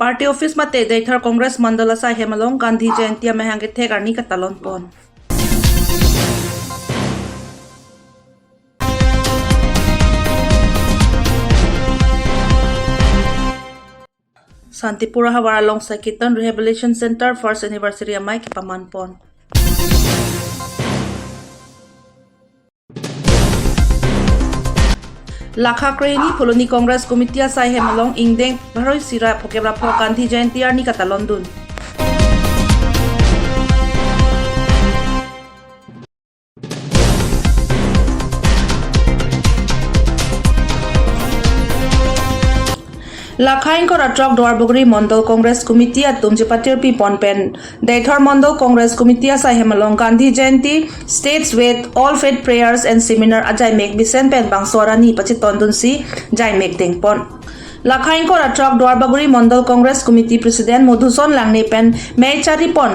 Party office मते दैथर कांग्रेस मंडल सा हेमलोंग गांधी जयंती में हंगे थे करनी का तलोन पोन शांतिपुरा हवारा लोंग सकीतन रिहेबिलिटेशन सेंटर फर्स्ट एनिवर्सरी अमाई के पमान पोन लाखा क्रेनी फुलनी कांग्रेस कमिटिया साइ हेमलोंग इंगदेंग भरोई सिरा फोकेब्रा फो गांधी जयंती आरनी का तलोन दुन लाखाइन को ट्रक द्वारबुगरी मंडल कांग्रेस कमिटी तुमजे पातिर पी पॉनपेन दैथर मंडल कांग्रेस कमिटी सा हेमलोंग Gandhi Jayanti states with all faith prayers and seminar अजाय मेक बिसेन पेन बांगसोरानी पछि तोंदुनसी जाय मेक देंग पॉन लाखाइन को ट्रक द्वारबुगरी मंडल कांग्रेस कमिटी प्रेसिडेंट मधुसन लांगने पेन मेचारी पॉन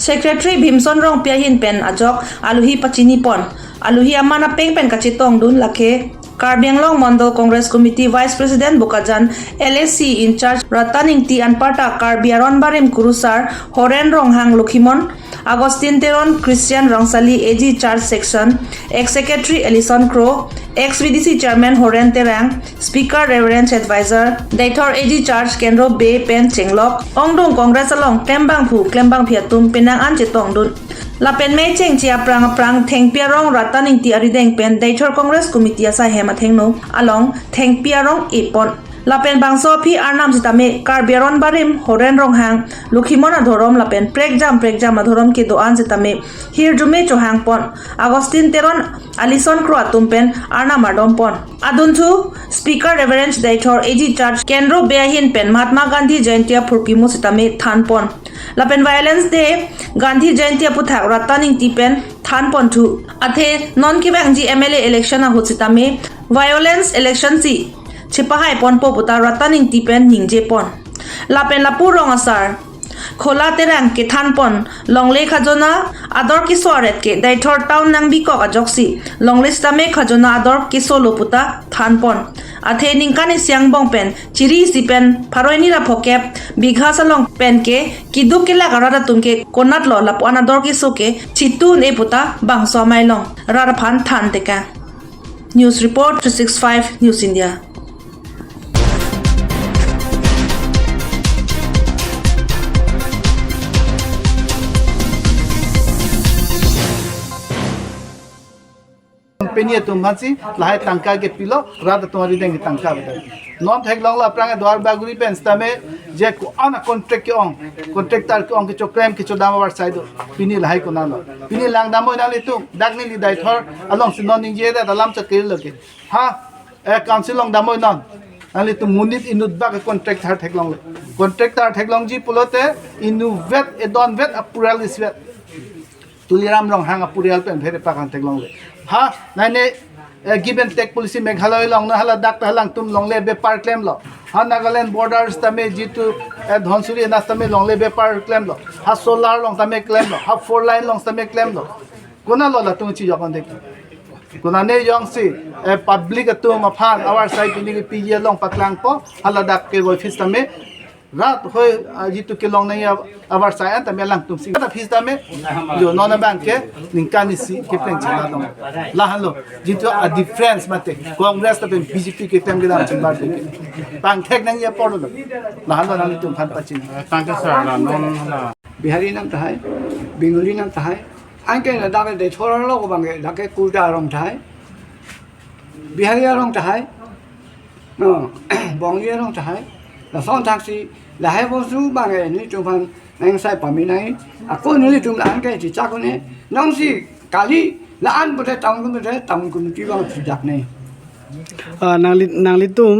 सेक्रेटरी भीमसन रोंग प्याहिन पेन अजोक आलुही पचिनी पॉन आलुही अमाना पेंग पेन कछि तोंगदुन लाखे Karbi Anglong Mandal Congress Committee Vice President Bukajan LSC in charge Rataning Ti Anparta Karbi Aron Barim Kurusar Horen Ronghang Lukhimon Agustin Teron Christian Rongsali AG Charge Section Ex Secretary Ellison Crow Ex VDC Chairman Horen Terang Speaker Reverend Advisor Daitor AG Charge Kendro Bay Pen Chenglok Ongdong Congress along Klembang Phu Klembang Phiatum Penang An Chetong Dun La pen me cheng chia prang theng piarong rataning ti arideng pen daitor congress committee asa hema thengno along theng piarong ipon la pen bangso phi arnam sitame karbiaron barim horen ronghang lukhimona dhorom la pen prekjam adhorom ke doan sitame hir jume chohang pon agustin teron alison kro atum pen arnam adom pon adunchu speaker reverend daitor AG charge kendro beahin pen mahatma gandhi jayantia phurkimu sitame than pon Lapen Violence Day Gandhi Jayanti Aputhak Rataning Tipen Than Pontu Athe non kibang ji MLA election a hutsitame violence election si Chipahai pon poputa Rataning Tipen ningje pon Lapen Lapu rong asar Khola terang ke than pon longle khajona ador ki soret ke daitor town nang biko ajoksi longle stame khajona ador ki solo puta than pon athe ningkani siang bong pen chiri si pen pharoini ra phokep bigha salong pen ke kidu ke la garada tumke konat lo la pon ador ki soke chitu ne puta bangso mailong rar phan than teka News Report 365 News India Penye tumhansi lahai tangka ke pilo rada tumari dengi tangka bata non thek long la prang dwar baguri pen stame je ko ana contract ke ong contractor ke ong ke chokrem ke chodama war side pini lahai ko nalo pini lang damo na le tu dagni li dai thor along si non ninje da dalam cha kel loke ha e council long damo non ali tu munit inut ba ke contractor thek long le contractor thek long ji pulote inu vet e don vet apural is vet tuliram rong hang apural pen phere pa kan thek long le ha nane give and take policy meghalaya long na hala dak halang tum long le be par claim lo ha Nagaland borders tame jitu dhonsuri na tame long le be par claim lo ha solar long tame claim lo ha four line long tame claim lo kona lo la tum chi jokon dek kona ne yong si public atum aphan our side ni pi ye long paklang po hala dak ke office tame rat hoy jitu ke long nai abar sai ta me lang tum sing ta phis ta me jo non bank ke ninkani si ke pen chala dam la halo jitu a difference mate congress ta pen BJP ke tem gedam chimbar ke bang thek nang ye por lo la halo nang tum phan pachin tang ka sar la non la bihari nam thai bengali nam thai anke na da de choran lo ko bang ke da ke kulta rong thai bihari rong thai no bongye rong thai la son taxi la hai bo su bang ke ni chung phan nang sai pa mi nai a ko ni chung la an ke chi cha ko ne nong si kali la an bu de tang kun ti bang chi jak ne nang litum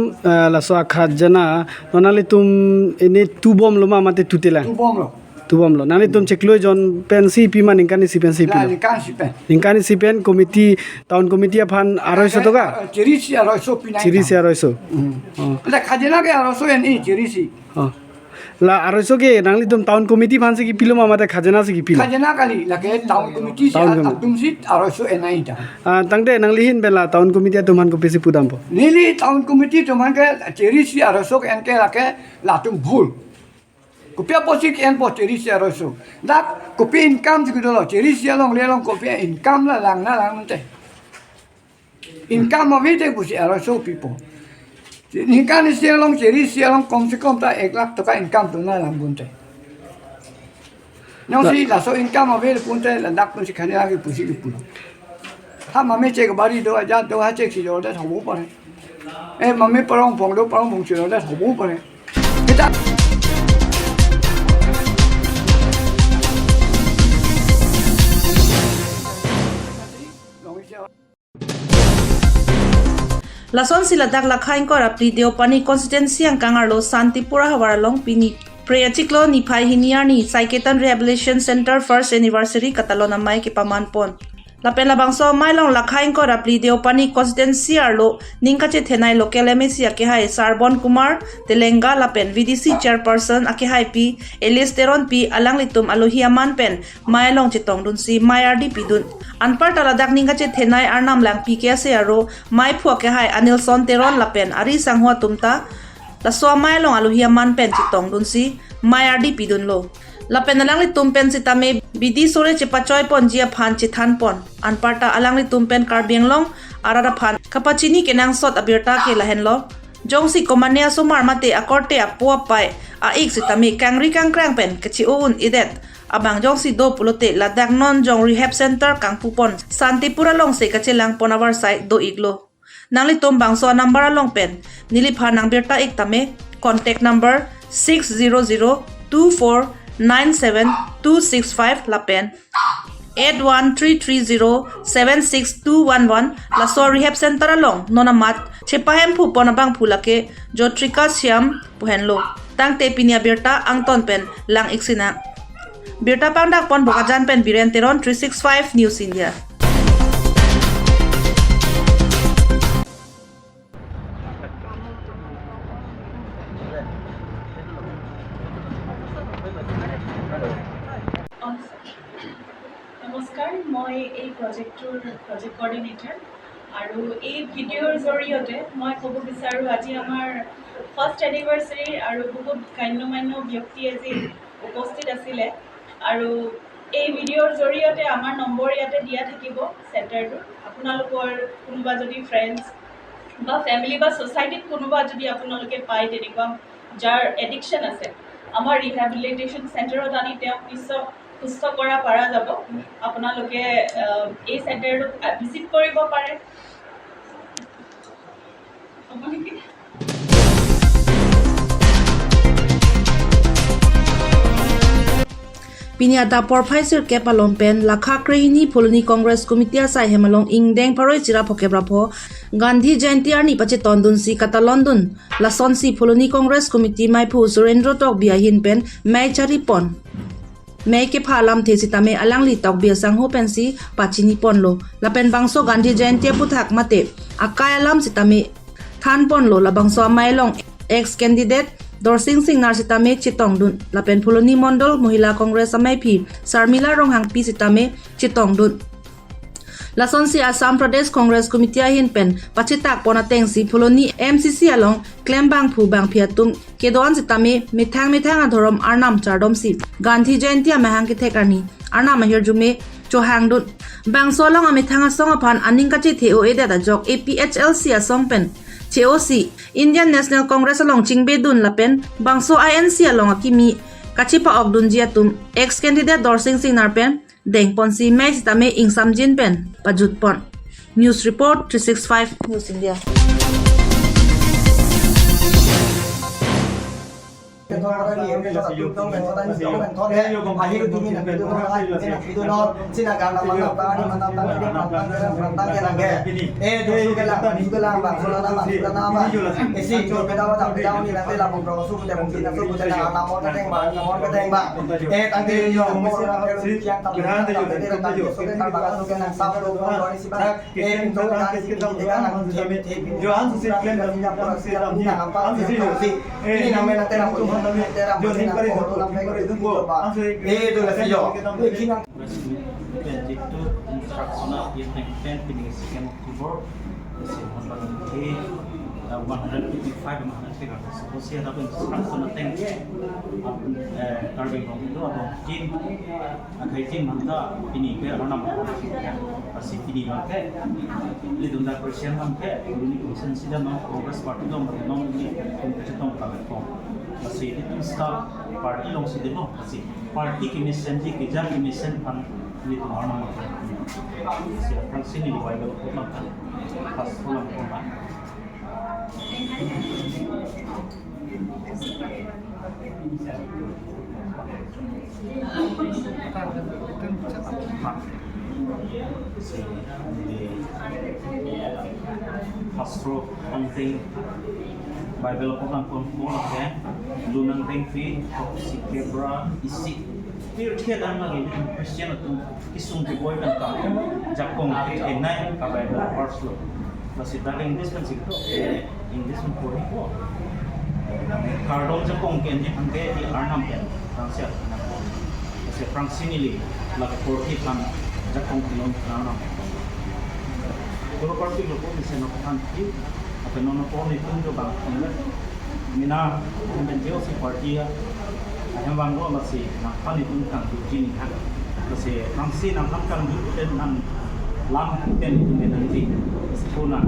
la so khajana nang litum ini tubom lo ma mate tutela tubom lo nang litum cheklo jon pensi pi man ingkani si pensi pi ingkani si pen committee town committee aphan 250 toka chiri si 250 pi nai chiri si 250 la khajana ke 200 en i chiri si la 250 ke nang litum town committee phan se ki pilo ma mate khajana se ki pilo khajana kali la ke town committee si atum si 200 en ai ta tangte nang lihin bela town committee tuman ko pesi pudam po nili town committee tuman ke chiri si 200 en ke la tum bhul Kopia posik en po cheri sia roisu. Dak kopi income jiku dolo cheri sia long le long kopia income la lang na lang nte. Income ma vite busi roisu people. Ni kan sia long cheri sia long kom se kom ta 1 lakh to ka income to na lang bunte. Nyong si la so income ma vite bunte la dak to si khane lagi busi ki pulo. Ha mame che ko bari do ja do ha che ki do da thobu pare. Mame parong pong do parong pong chi do da thobu pare. Kita Lason sila dak lakhain ko rapli deo pani constituency ang kangarlo Santipura hawaralong pini Preyachiklo ni Pai Hiniar ni Saiketan Rehabilitation Center First Anniversary Katalon amay kipamanpon. Lapen labangso mailong lakhain ko rapli deo pani constituency arlo ningkache thenai local MSC akihai Sarbon Kumar Telenga lapen VDC chairperson akihai pi Elias Teron pi alang litum aluhiaman pen mailong chitong dun si Mayardi pidun anpar taladak ningkache thenai arnam lang PKS aro mai phu akihai Anilson Teron lapen ari sanghwa tumta laswa mailong aluhiaman pen chitong dun si Mayardi pidun lo lapen alang litum pen sitame bidi sore chepachoy pon jia phan chithan pon anparta alang litum pen Karbi Anglong arara phan kapachini kenang sot abirta ke lahen lo jongsi komania sumar mate akorte apua pai a ik sitame kangri kangkrang pen kachi un idet abang jongsi do pulote ladak non jong rehab center kangpupon Santipura long se kachelang ponawar side do iglo nangli tum bangso number long pen nili pha nang birta ik tame contact number 600249726 lapen 81330762111 laso rehab center along nonamat chepahem phu ponabang phulake jotrika siam puhenlo tangte pinia birta angton pen lang iksina birta pangdak pon bokajan pen biren teron 365 News India. নমস্কাৰ মই এই project coordinator আৰু এই ভিডিঅ'ৰ জৰিয়তে মই ক'ব বিচাৰোঁ আজি আমাৰ ফাৰ্ষ্ট এনিভাৰ্চাৰী আৰু বহুত গণ্যমান্য ব্যক্তি আজি উপস্থিত আছিলে আৰু এই ভিডিঅ'ৰ জৰিয়তে আমাৰ নম্বৰ ইয়াতে দিয়া থাকিব চেণ্টাৰটোৰ আপোনালোকৰ কোনোবা যদি ফ্ৰেণ্ডছ বা ফেমিলি বা ছ'চাইটিত কোনোবা যদি আপোনালোকে পায় তেনেকুৱা যাৰ এডিকশ্যন আছে আমাৰ ৰিহেবিলিটেশ্যন চেণ্টাৰত আনি তেওঁক সুস্থ কৰা পৰা যাব আপোনালোকে এই চেণ্টাৰটোত ভিজিট কৰিব পাৰে Pinyata porphaisir kepalong pen lakha krehini pholoni Congress Committee sai hemalong ingdeng paroi chira phokebrapho Gandhi Jayanti arni pache tondun si kata London lason si pholoni Congress Committee mai phu Surendra tok biahin pen mai chari pon mai ke phalam thesi tame alangli tok bia sangho pen si pachini pon lo lapen bangso Gandhi Jayanti puthak mate akai alam sitame than pon lo la bangso mailong ex candidate Dorsing Singh Narsitame Chitong Dun Lapen Pholoni Mondol Mohila Congress Amai Phi Sarmila Ronghang Pi Sitame Chitong Dun Lason si Assam Pradesh Congress Committee hin pen pachitak ponateng si Pholoni MCC along Klembang Phu Bang Phiatum Kedon Sitame Mithang Adhorom Arnam Chardom si Gandhi Jayanti Amahang ki Thekarni Arnam Mahir Jume Chohang Dun Bang Solong Amithang Asong Aphan Aningkachi Theo Eda da Jok APHLC Asong pen COC Indian National Congress along Chingbedun lapen bangso INC along akimi kachipa ogdun jiatum ex candidate Dorsing Singh narpen dengpon si match tame ingsamjin pen pajutpon News Report 365 News India. 155 100 figure. So see that when transfer thing Karbi from itu atau Jin akai Jin manta ini ke orang masih ini mangke lidunda Christian mangke ini Christian sida no Congress party dong ini kompetisi dong kalau masih itu start party long sida no masih party mission ji kejar mission kan ini tuh orang siapa sini di Bible kurang kan pas pulang kurang Pastor penting Bible kurang ya lunang tengfi si kebra isi Tiada dan lagi Christian itu kisung dibuat tentang jakong enai kabai verse lo masih tak English kan sih itu English pun boleh kok kardong jakong kenji angke di arnam kan Francia masih Francia ni lagi porti kan jakong kilong arnam kalau parti lo pun bisa nokan ti apa nono pun itu jo bang mina menjadi si parti ya yang banggo masih nakal itu kan tujuan kan masih Francia nak kan itu dan lam dan itu nanti sekolah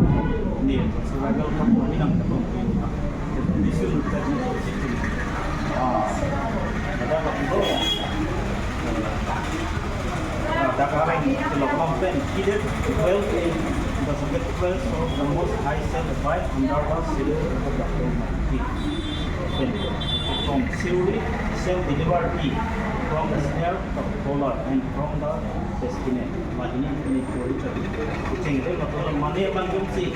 ni survival kamu ni nak tu di sini kita di situ ada apa tu ada kalau ini kalau komplain kita well the subject well so the most high set by under was civil from theory self-delivery from the snare of collar and from the destiny. Ini teori tadi. Kucing itu kalau mana yang bangkit sih,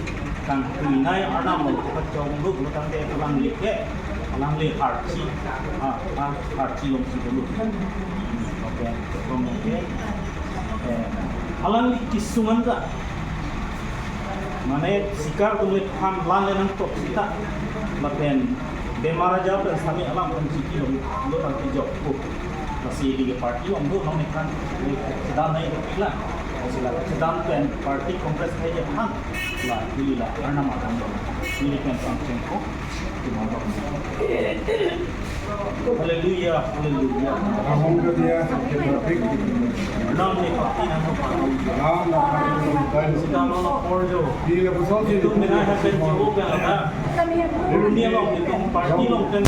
kan tunai anak mau kacau dulu, bukan dia pulang lihat arci, arci lomsi dulu. Oke, kemudian alang kisungan tak, mana sikar tulis ham lain top kita, bahkan Demara jawab dan kami alam penciki lo tak dijawab. Masih di parti om do nong ikan sedang naik lah. Masih sedang pen parti kongres saja kan. Lah pilih lah karena makan dong. Pilih pen sampai ko. Dimana? Haleluya, haleluya. Alhamdulillah, kita break. Nong ni parti namo parti. Sedang lo porjo. Bila bersama itu mina hasil jiwo kan ada. Dunia long itu parti long kan.